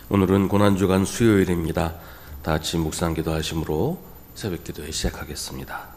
오늘은 고난주간 수요일입니다. 다 같이 묵상 기도하심으로 새벽 기도회 시작하겠습니다.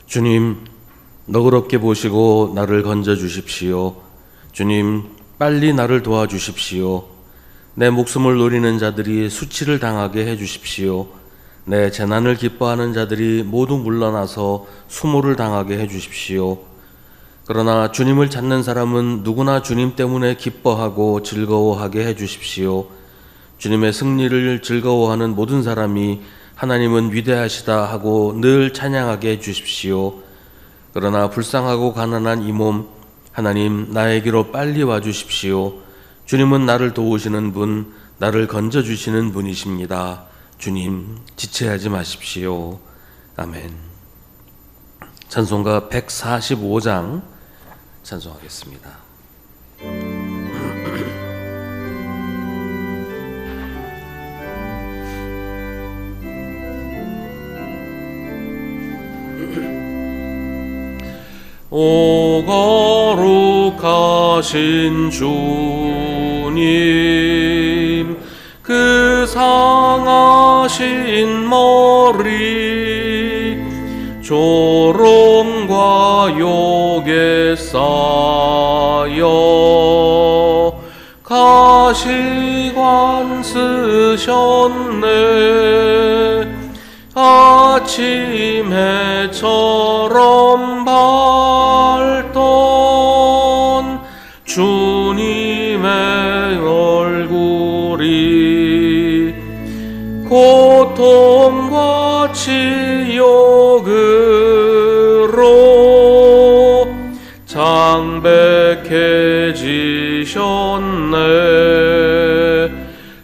주님, 너그럽게 보시고 나를 건져 주십시오. 주님, 빨리 나를 도와주십시오. 내 목숨을 노리는 자들이 수치를 당하게 해주십시오. 내 재난을 기뻐하는 자들이 모두 물러나서 수모를 당하게 해주십시오. 그러나 주님을 찾는 사람은 누구나 주님 때문에 기뻐하고 즐거워하게 해주십시오. 주님의 승리를 즐거워하는 모든 사람이 하나님은 위대하시다 하고 늘 찬양하게 해주십시오. 그러나 불쌍하고 가난한 이 몸, 하나님 나에게로 빨리 와주십시오. 주님은 나를 도우시는 분, 나를 건져주시는 분이십니다. 주님, 지체하지 마십시오. 아멘. 찬송가 145장 찬송하겠습니다. 오 거룩하신 주님, 그 상하신 머리 조롱과 욕에 쌓여 가시관 쓰셨네. 아침 해처럼 밝던 주님의 얼굴이 고통과 치욕으로 창백해지셨네.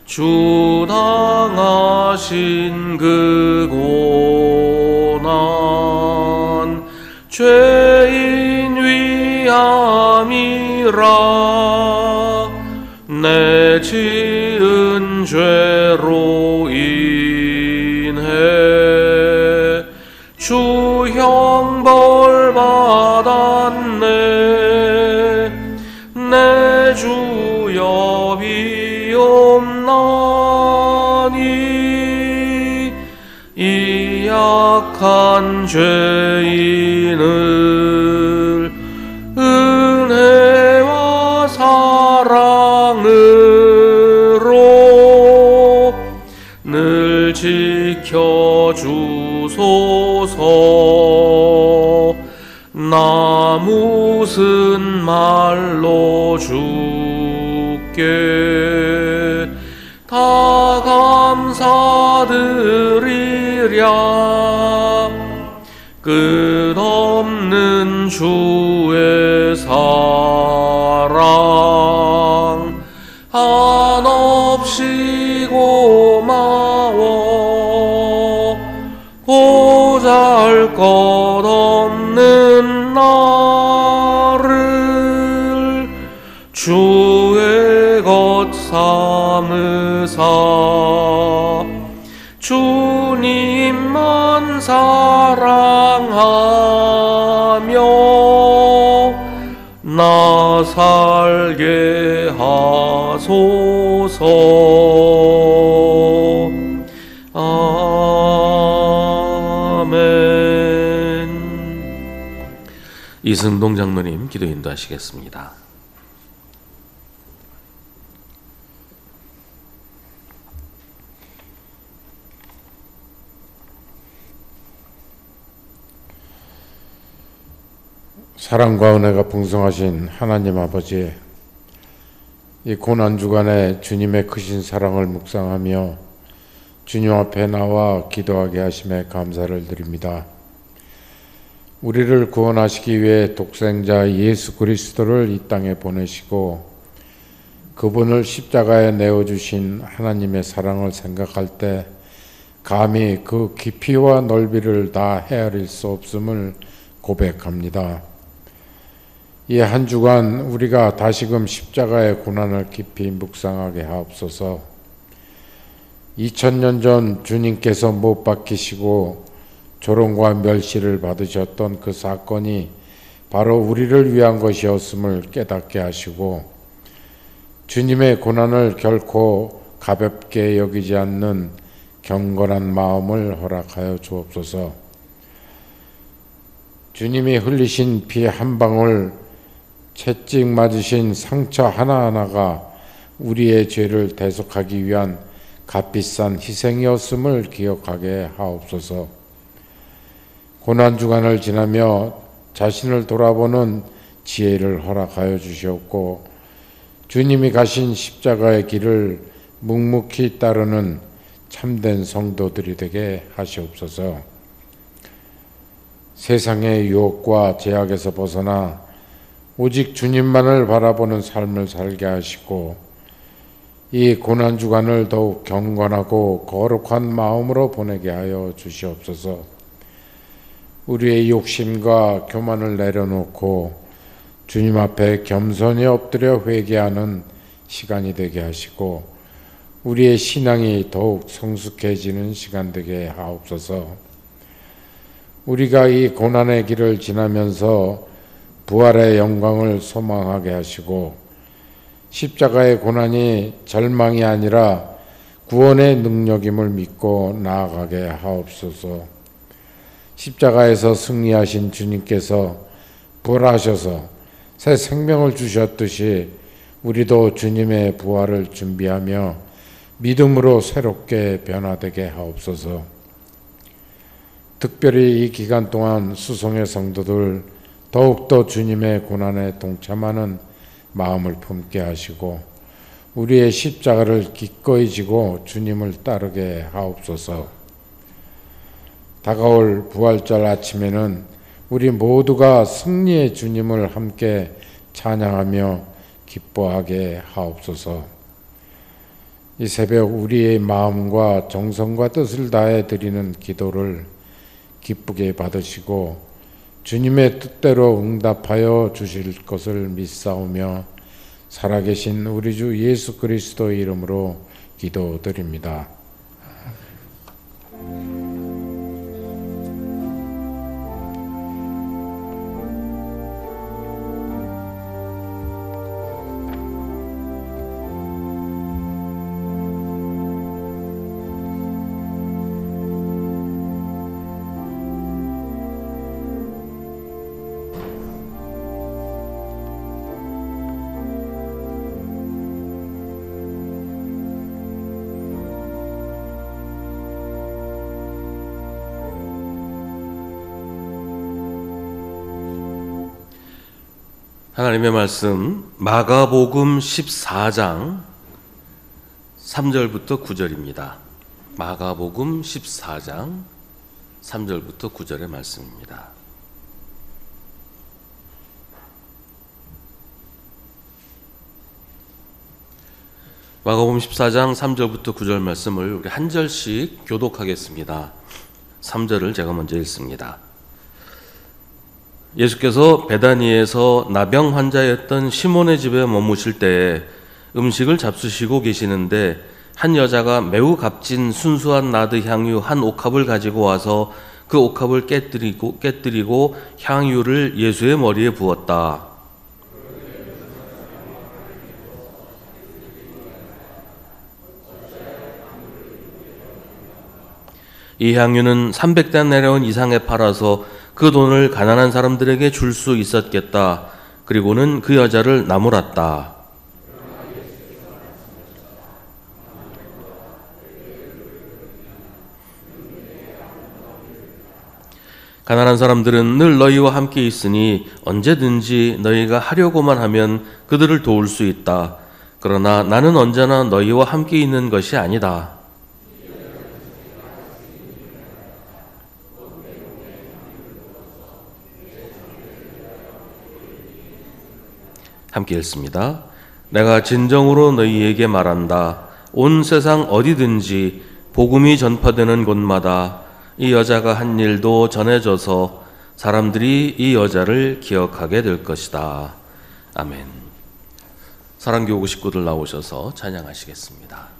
주 당하신 그 고난 죄인 위함이라. 내 지은 죄로 인해 주 형벌 받았네. 내 주여 비옵나니 이 약한 죄인을 은혜와 사랑으로 늘 지켜주소서. 나 무슨 말로 주께 다 감사드리랴. 끝없는 주의 사랑 한없이 고마워. 보잘것없는 나를 주의 것 삼으사 주님만 사랑하며 나 살게 하소서. 아멘. 이승동 장로님 기도 인도하시겠습니다. 사랑과 은혜가 풍성하신 하나님 아버지, 이 고난 주간에 주님의 크신 사랑을 묵상하며 주님 앞에 나와 기도하게 하심에 감사를 드립니다. 우리를 구원하시기 위해 독생자 예수 그리스도를 이 땅에 보내시고 그분을 십자가에 내어주신 하나님의 사랑을 생각할 때 감히 그 깊이와 넓이를 다 헤아릴 수 없음을 고백합니다. 이 한 주간 우리가 다시금 십자가의 고난을 깊이 묵상하게 하옵소서. 2000년 전 주님께서 못 박히시고 조롱과 멸시를 받으셨던 그 사건이 바로 우리를 위한 것이었음을 깨닫게 하시고 주님의 고난을 결코 가볍게 여기지 않는 경건한 마음을 허락하여 주옵소서. 주님이 흘리신 피 한 방울, 채찍 맞으신 상처 하나하나가 우리의 죄를 대속하기 위한 값비싼 희생이었음을 기억하게 하옵소서. 고난주간을 지나며 자신을 돌아보는 지혜를 허락하여 주시옵고 주님이 가신 십자가의 길을 묵묵히 따르는 참된 성도들이 되게 하시옵소서. 세상의 유혹과 제약에서 벗어나 오직 주님만을 바라보는 삶을 살게 하시고 이 고난주간을 더욱 경건하고 거룩한 마음으로 보내게 하여 주시옵소서. 우리의 욕심과 교만을 내려놓고 주님 앞에 겸손히 엎드려 회개하는 시간이 되게 하시고 우리의 신앙이 더욱 성숙해지는 시간 되게 하옵소서. 우리가 이 고난의 길을 지나면서 부활의 영광을 소망하게 하시고 십자가의 고난이 절망이 아니라 구원의 능력임을 믿고 나아가게 하옵소서. 십자가에서 승리하신 주님께서 부활하셔서 새 생명을 주셨듯이 우리도 주님의 부활을 준비하며 믿음으로 새롭게 변화되게 하옵소서. 특별히 이 기간 동안 수송의 성도들 더욱더 주님의 고난에 동참하는 마음을 품게 하시고 우리의 십자가를 기꺼이 지고 주님을 따르게 하옵소서. 다가올 부활절 아침에는 우리 모두가 승리의 주님을 함께 찬양하며 기뻐하게 하옵소서. 이 새벽 우리의 마음과 정성과 뜻을 다해 드리는 기도를 기쁘게 받으시고 주님의 뜻대로 응답하여 주실 것을 믿사오며 살아계신 우리 주 예수 그리스도의 이름으로 기도드립니다. 하나님의 말씀 마가복음 14장 3절부터 9절입니다. 마가복음 14장 3절부터 9절의 말씀입니다. 마가복음 14장 3절부터 9절 말씀을 우리 한 절씩 교독하겠습니다. 3절을 제가 먼저 읽습니다. 예수께서 베다니에서 나병 환자였던 시몬의 집에 머무실 때에 음식을 잡수시고 계시는데 한 여자가 매우 값진 순수한 나드 향유 한 옥합을 가지고 와서 그 옥합을 깨뜨리고 향유를 예수의 머리에 부었다. 이 향유는 300데나리온 이상에 팔아서 그 돈을 가난한 사람들에게 줄 수 있었겠다. 그리고는 그 여자를 나무랐다. 가난한 사람들은 늘 너희와 함께 있으니 언제든지 너희가 하려고만 하면 그들을 도울 수 있다. 그러나 나는 언제나 너희와 함께 있는 것이 아니다. 함께 읽습니다. 내가 진정으로 너희에게 말한다. 온 세상 어디든지 복음이 전파되는 곳마다 이 여자가 한 일도 전해져서 사람들이 이 여자를 기억하게 될 것이다. 아멘. 사랑교구 식구들 나오셔서 찬양하시겠습니다.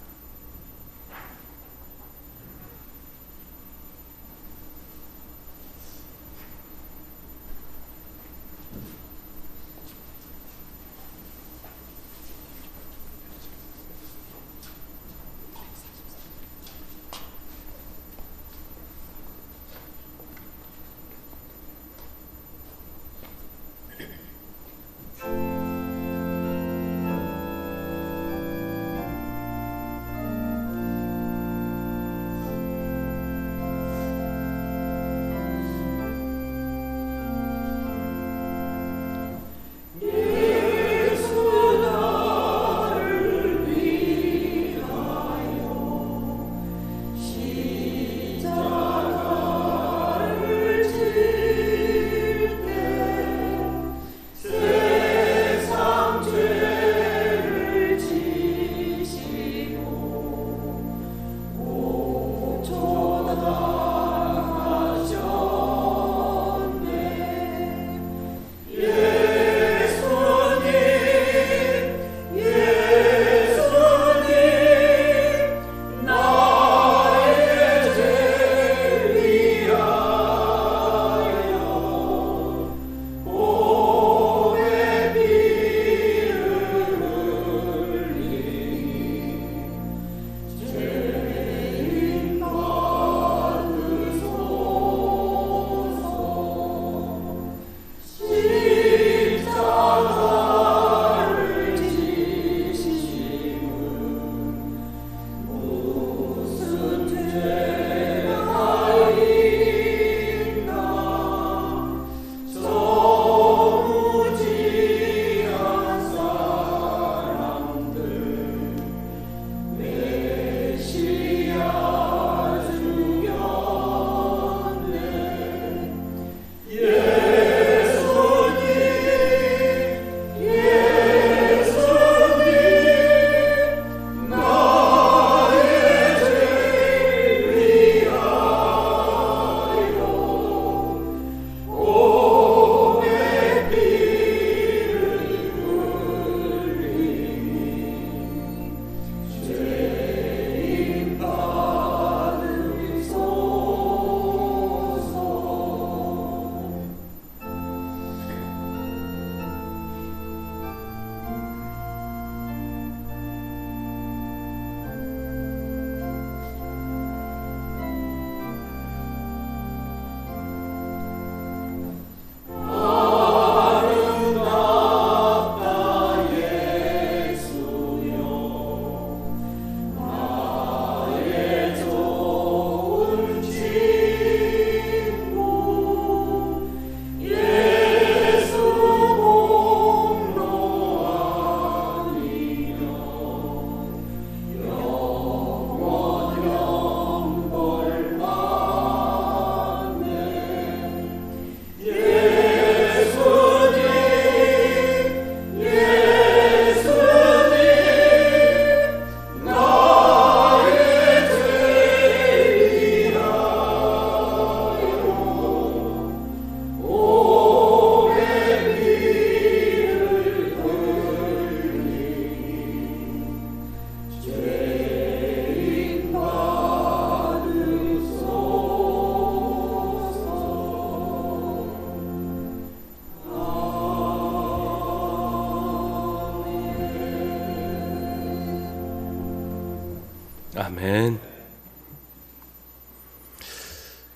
아멘.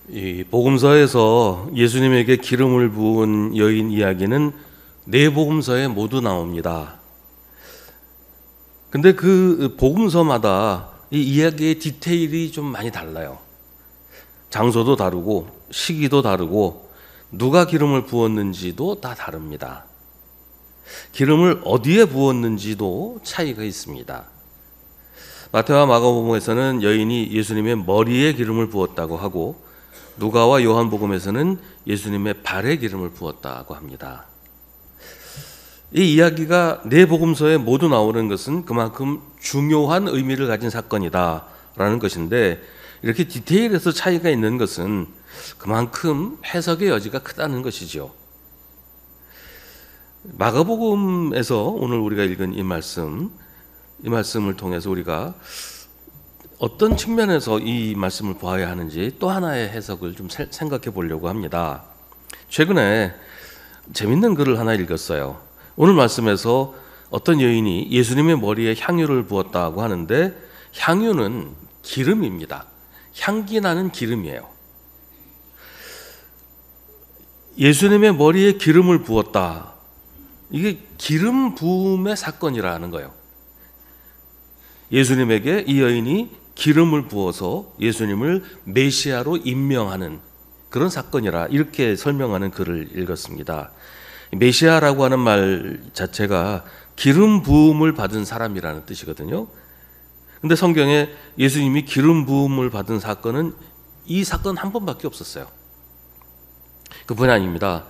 이 복음서에서 예수님에게 기름을 부은 여인 이야기는 네 복음서에 모두 나옵니다. 근데 그 복음서마다 이 이야기의 디테일이 좀 많이 달라요. 장소도 다르고 시기도 다르고 누가 기름을 부었는지도 다 다릅니다. 기름을 어디에 부었는지도 차이가 있습니다. 마태와 마가복음에서는 여인이 예수님의 머리에 기름을 부었다고 하고 누가와 요한복음에서는 예수님의 발에 기름을 부었다고 합니다. 이 이야기가 네 복음서에 모두 나오는 것은 그만큼 중요한 의미를 가진 사건이다라는 것인데, 이렇게 디테일에서 차이가 있는 것은 그만큼 해석의 여지가 크다는 것이죠. 마가복음에서 오늘 우리가 읽은 이 말씀을 통해서 우리가 어떤 측면에서 이 말씀을 보아야 하는지 또 하나의 해석을 좀 생각해 보려고 합니다. 최근에 재밌는 글을 하나 읽었어요. 오늘 말씀에서 어떤 여인이 예수님의 머리에 향유를 부었다고 하는데, 향유는 기름입니다. 향기 나는 기름이에요. 예수님의 머리에 기름을 부었다. 이게 기름 부음의 사건이라는 거예요. 예수님에게 이 여인이 기름을 부어서 예수님을 메시아로 임명하는 그런 사건이라, 이렇게 설명하는 글을 읽었습니다. 메시아라고 하는 말 자체가 기름 부음을 받은 사람이라는 뜻이거든요. 근데 성경에 예수님이 기름 부음을 받은 사건은 이 사건 한 번밖에 없었어요. 그뿐이 아닙니다.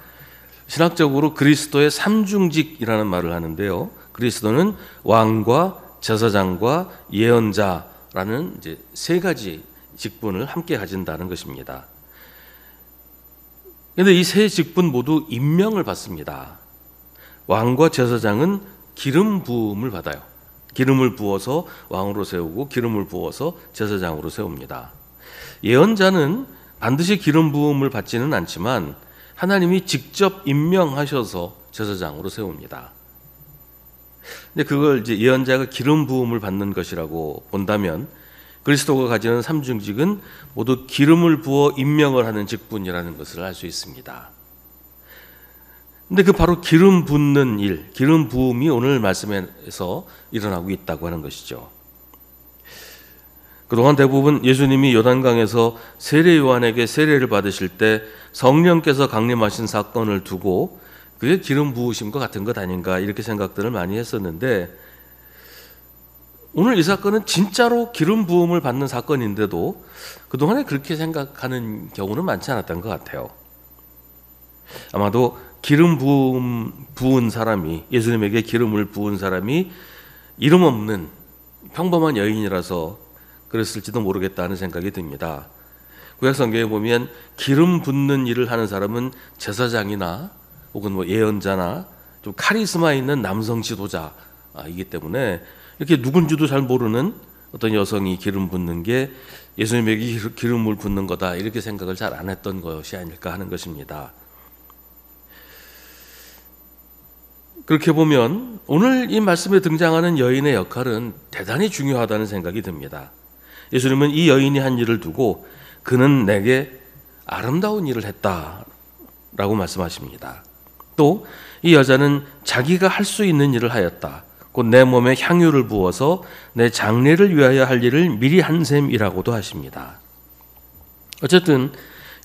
신학적으로 그리스도의 삼중직이라는 말을 하는데요. 그리스도는 왕과 제사장과 예언자라는 이제 세 가지 직분을 함께 가진다는 것입니다. 그런데 이 세 직분 모두 임명을 받습니다. 왕과 제사장은 기름 부음을 받아요. 기름을 부어서 왕으로 세우고 기름을 부어서 제사장으로 세웁니다. 예언자는 반드시 기름 부음을 받지는 않지만 하나님이 직접 임명하셔서 제사장으로 세웁니다. 근데 그걸 이제 예언자가 기름 부음을 받는 것이라고 본다면, 그리스도가 가지는 삼중직은 모두 기름을 부어 임명을 하는 직분이라는 것을 알 수 있습니다. 근데 그 바로 기름 붓는 일, 기름 부음이 오늘 말씀에서 일어나고 있다고 하는 것이죠. 그동안 대부분 예수님이 요단강에서 세례 요한에게 세례를 받으실 때 성령께서 강림하신 사건을 두고 그게 기름 부으심과 같은 것 아닌가, 이렇게 생각들을 많이 했었는데, 오늘 이 사건은 진짜로 기름 부음을 받는 사건인데도 그동안에 그렇게 생각하는 경우는 많지 않았던 것 같아요. 아마도 기름 부은 사람이, 예수님에게 기름을 부은 사람이 이름 없는 평범한 여인이라서 그랬을지도 모르겠다는 생각이 듭니다. 구약 성경에 보면 기름 붓는 일을 하는 사람은 제사장이나 혹은 뭐 예언자나 좀 카리스마 있는 남성 지도자이기 때문에 이렇게 누군지도 잘 모르는 어떤 여성이 기름 붓는 게 예수님에게 기름을 붓는 거다, 이렇게 생각을 잘 안 했던 것이 아닐까 하는 것입니다. 그렇게 보면 오늘 이 말씀에 등장하는 여인의 역할은 대단히 중요하다는 생각이 듭니다. 예수님은 이 여인이 한 일을 두고 그는 내게 아름다운 일을 했다라고 말씀하십니다. 또 이 여자는 자기가 할 수 있는 일을 하였다. 곧 내 몸에 향유를 부어서 내 장례를 위하여 할 일을 미리 한 셈이라고도 하십니다. 어쨌든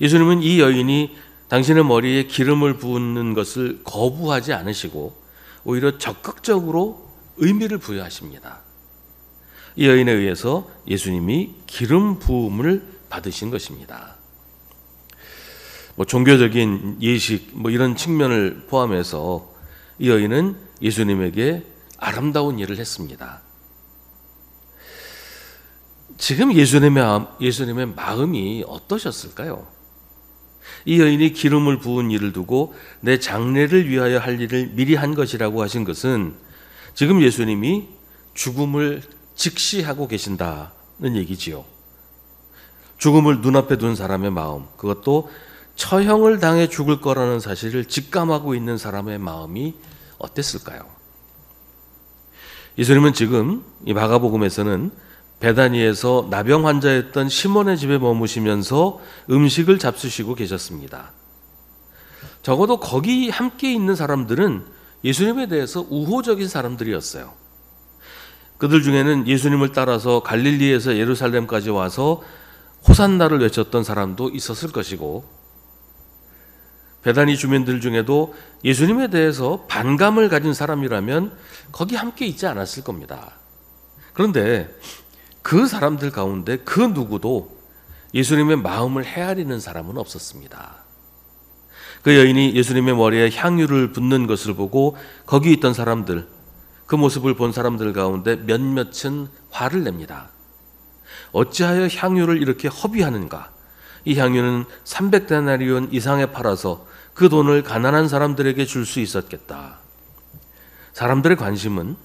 예수님은 이 여인이 당신의 머리에 기름을 부는 것을 거부하지 않으시고 오히려 적극적으로 의미를 부여하십니다. 이 여인에 의해서 예수님이 기름 부음을 받으신 것입니다. 종교적인 예식 이런 측면을 포함해서 이 여인은 예수님에게 아름다운 일을 했습니다. 지금 예수님의 마음이 어떠셨을까요? 이 여인이 기름을 부은 일을 두고 내 장례를 위하여 할 일을 미리 한 것이라고 하신 것은 지금 예수님이 죽음을 직시하고 계신다는 얘기지요. 죽음을 눈앞에 둔 사람의 마음, 그것도 처형을 당해 죽을 거라는 사실을 직감하고 있는 사람의 마음이 어땠을까요? 예수님은 지금 이 마가복음에서는 베다니에서 나병 환자였던 시몬의 집에 머무시면서 음식을 잡수시고 계셨습니다. 적어도 거기 함께 있는 사람들은 예수님에 대해서 우호적인 사람들이었어요. 그들 중에는 예수님을 따라서 갈릴리에서 예루살렘까지 와서 호산나를 외쳤던 사람도 있었을 것이고, 베다니 주민들 중에도 예수님에 대해서 반감을 가진 사람이라면 거기 함께 있지 않았을 겁니다. 그런데 그 사람들 가운데 그 누구도 예수님의 마음을 헤아리는 사람은 없었습니다. 그 여인이 예수님의 머리에 향유를 붓는 것을 보고 거기 있던 사람들, 그 모습을 본 사람들 가운데 몇몇은 화를 냅니다. 어찌하여 향유를 이렇게 허비하는가? 이 향유는 300데나리온 이상에 팔아서 그 돈을 가난한 사람들에게 줄 수 있었겠다. 사람들의 관심은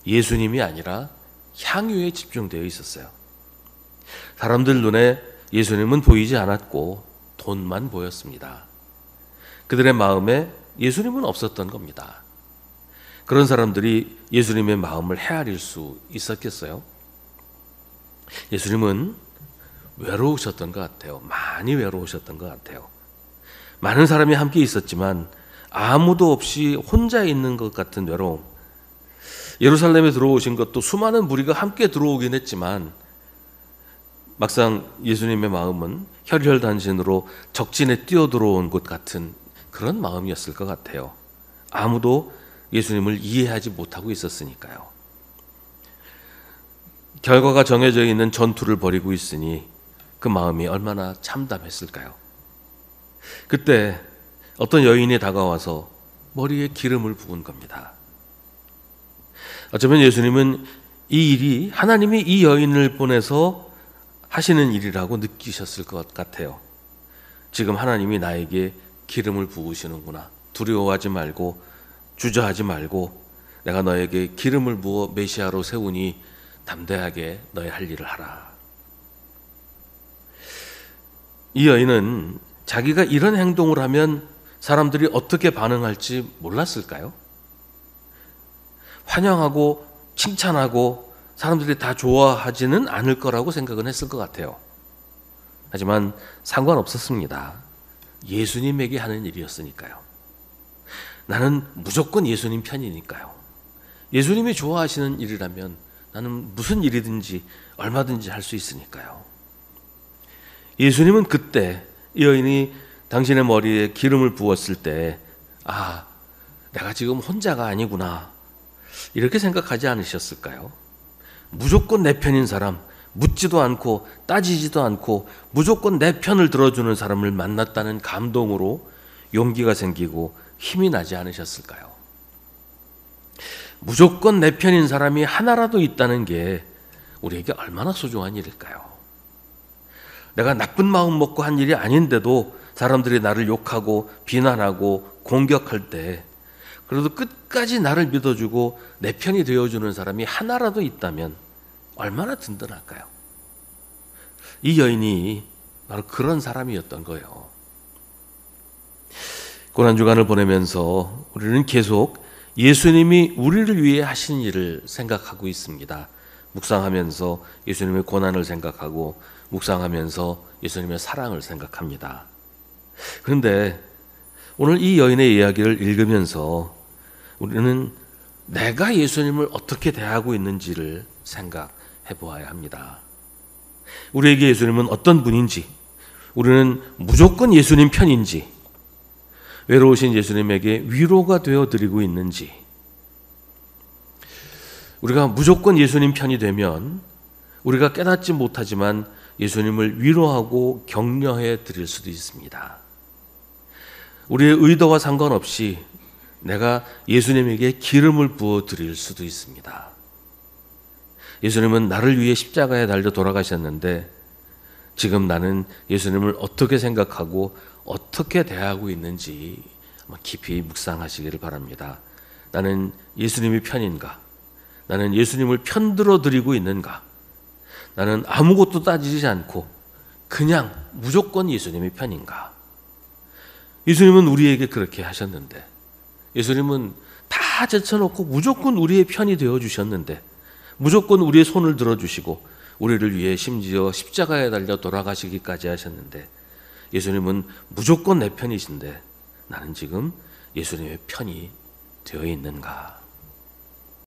예수님이 아니라 향유에 집중되어 있었어요. 사람들 눈에 예수님은 보이지 않았고 돈만 보였습니다. 그들의 마음에 예수님은 없었던 겁니다. 그런 사람들이 예수님의 마음을 헤아릴 수 있었겠어요? 예수님은 외로우셨던 것 같아요. 많이 외로우셨던 것 같아요. 많은 사람이 함께 있었지만 아무도 없이 혼자 있는 것 같은 외로움. 예루살렘에 들어오신 것도 수많은 무리가 함께 들어오긴 했지만 막상 예수님의 마음은 혈혈단신으로 적진에 뛰어들어온 것 같은 그런 마음이었을 것 같아요. 아무도 예수님을 이해하지 못하고 있었으니까요. 결과가 정해져 있는 전투를 벌이고 있으니 그 마음이 얼마나 참담했을까요? 그때 어떤 여인이 다가와서 머리에 기름을 부은 겁니다. 어쩌면 예수님은 이 일이 하나님이 이 여인을 보내서 하시는 일이라고 느끼셨을 것 같아요. 지금 하나님이 나에게 기름을 부으시는구나. 두려워하지 말고 주저하지 말고 내가 너에게 기름을 부어 메시아로 세우니 담대하게 너의 할 일을 하라. 이 여인은 자기가 이런 행동을 하면 사람들이 어떻게 반응할지 몰랐을까요? 환영하고 칭찬하고 사람들이 다 좋아하지는 않을 거라고 생각은 했을 것 같아요. 하지만 상관없었습니다. 예수님에게 하는 일이었으니까요. 나는 무조건 예수님 편이니까요. 예수님이 좋아하시는 일이라면 나는 무슨 일이든지 얼마든지 할 수 있으니까요. 예수님은 그때 이 여인이 당신의 머리에 기름을 부었을 때 내가 지금 혼자가 아니구나 이렇게 생각하지 않으셨을까요? 무조건 내 편인 사람, 묻지도 않고 따지지도 않고 무조건 내 편을 들어주는 사람을 만났다는 감동으로 용기가 생기고 힘이 나지 않으셨을까요? 무조건 내 편인 사람이 하나라도 있다는 게 우리에게 얼마나 소중한 일일까요? 내가 나쁜 마음 먹고 한 일이 아닌데도 사람들이 나를 욕하고 비난하고 공격할 때 그래도 끝까지 나를 믿어주고 내 편이 되어주는 사람이 하나라도 있다면 얼마나 든든할까요? 이 여인이 바로 그런 사람이었던 거예요. 고난주간을 보내면서 우리는 계속 예수님이 우리를 위해 하신 일을 생각하고 있습니다. 묵상하면서 예수님의 고난을 생각하고 묵상하면서 예수님의 사랑을 생각합니다. 그런데 오늘 이 여인의 이야기를 읽으면서 우리는 내가 예수님을 어떻게 대하고 있는지를 생각해 보아야 합니다. 우리에게 예수님은 어떤 분인지, 우리는 무조건 예수님 편인지, 외로우신 예수님에게 위로가 되어 드리고 있는지, 우리가 무조건 예수님 편이 되면 우리가 깨닫지 못하지만 예수님을 위로하고 격려해 드릴 수도 있습니다. 우리의 의도와 상관없이 내가 예수님에게 기름을 부어 드릴 수도 있습니다. 예수님은 나를 위해 십자가에 달려 돌아가셨는데 지금 나는 예수님을 어떻게 생각하고 어떻게 대하고 있는지 깊이 묵상하시기를 바랍니다. 나는 예수님이 편인가? 나는 예수님을 편들어 드리고 있는가? 나는 아무것도 따지지 않고 그냥 무조건 예수님이 편인가? 예수님은 우리에게 그렇게 하셨는데, 예수님은 다 제쳐놓고 무조건 우리의 편이 되어주셨는데, 무조건 우리의 손을 들어주시고 우리를 위해 심지어 십자가에 달려 돌아가시기까지 하셨는데, 예수님은 무조건 내 편이신데 나는 지금 예수님의 편이 되어 있는가?